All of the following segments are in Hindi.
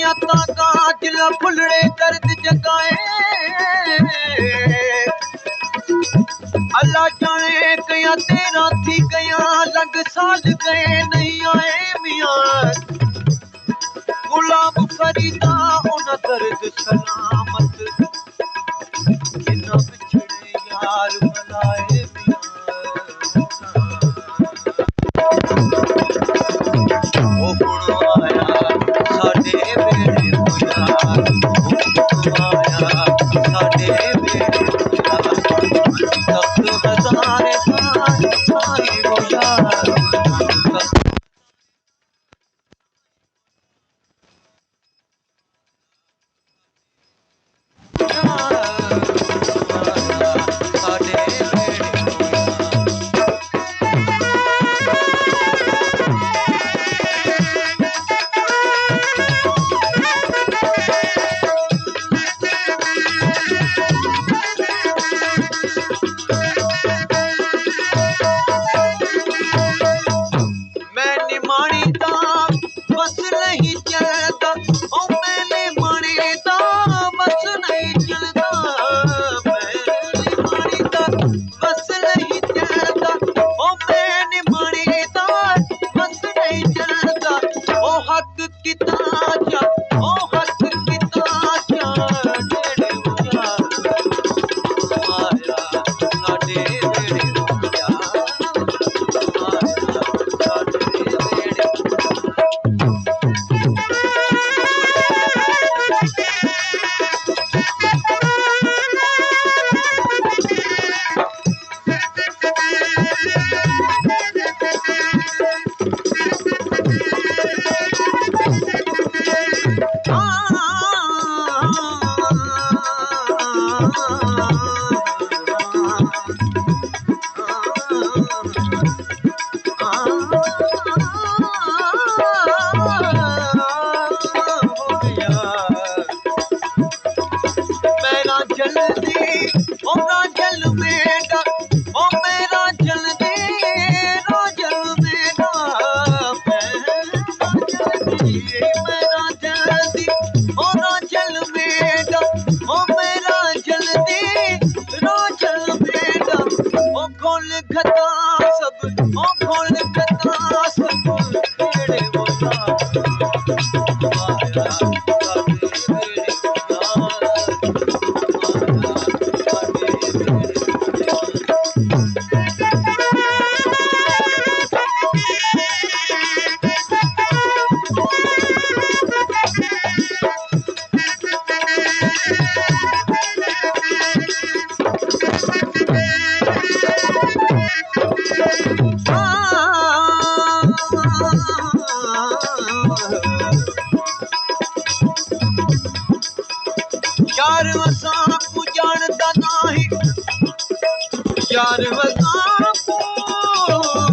आता काजल फुलड़े दर्द जगाए अल्लाह जाने कया तेरा थी गया लग साल गए नहीं आए मियां गुलाम फरीदा उन दर्द सलामत इन्ना बिछड़े यार बनाए ओ हुण आया साडे बेड़े यार आया साडे बेड़े तख्त हज़ारे साल साई वो यार यार वसा को जानता नहीं यार वसा को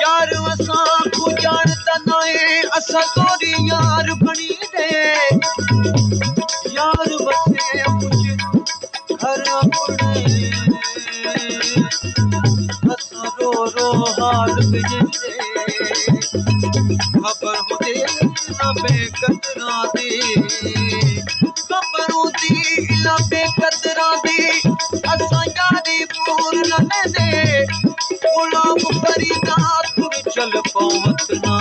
यार वसा को जानता नहीं असा तोरी यार बनी दे यार बसे मुझे घर अपने असा रो रो हाल बिजले खबर होते ना बेकदरा दी खबर होती ना बेकदरा दी असा यारी पूर न दे गुलाम फरीदा तुर चल पवत ना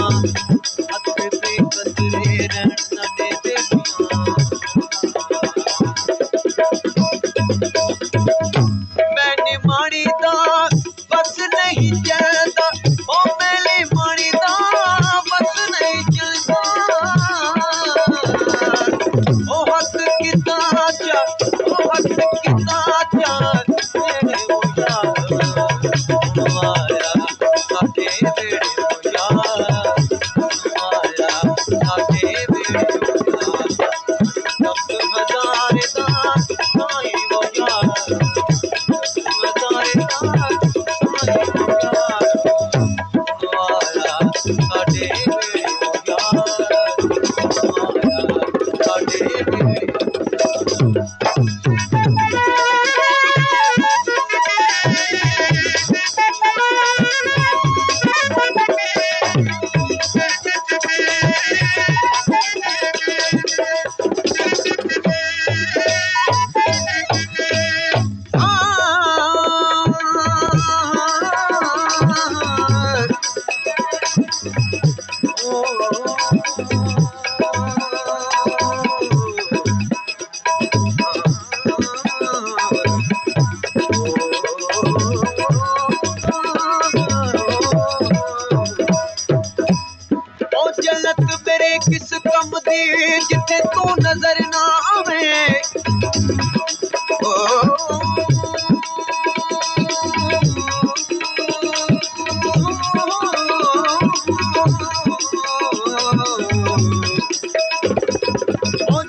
हथ बेकदरे रहन न दे मैंने माड़ी दा बस नहीं चलता ओ मैंने माड़ी दा बस नहीं चलता ओ हक कितना चा ओ हक कितना चा तेरे वो यार आया साथे बेड़े वो यार आया साथे बेड़े वो यार तख्त हज़ारे साल साई वो यार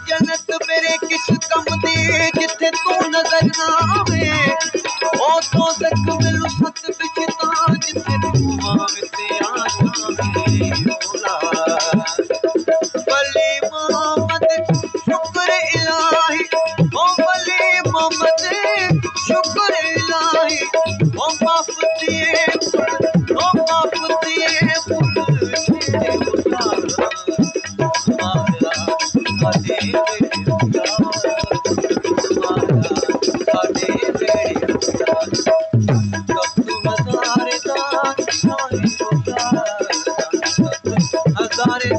जन्नत मेरे किस कम दी जिथे तू नजर ना आवे ओ तो तक मिलू सत बिचता जिथे तू आवे ते आ जावे मौला वली मोहम्मद शुक्र इलाही ओ वली मोहम्मद शुक्र इलाही ओ माफ दिए हजारे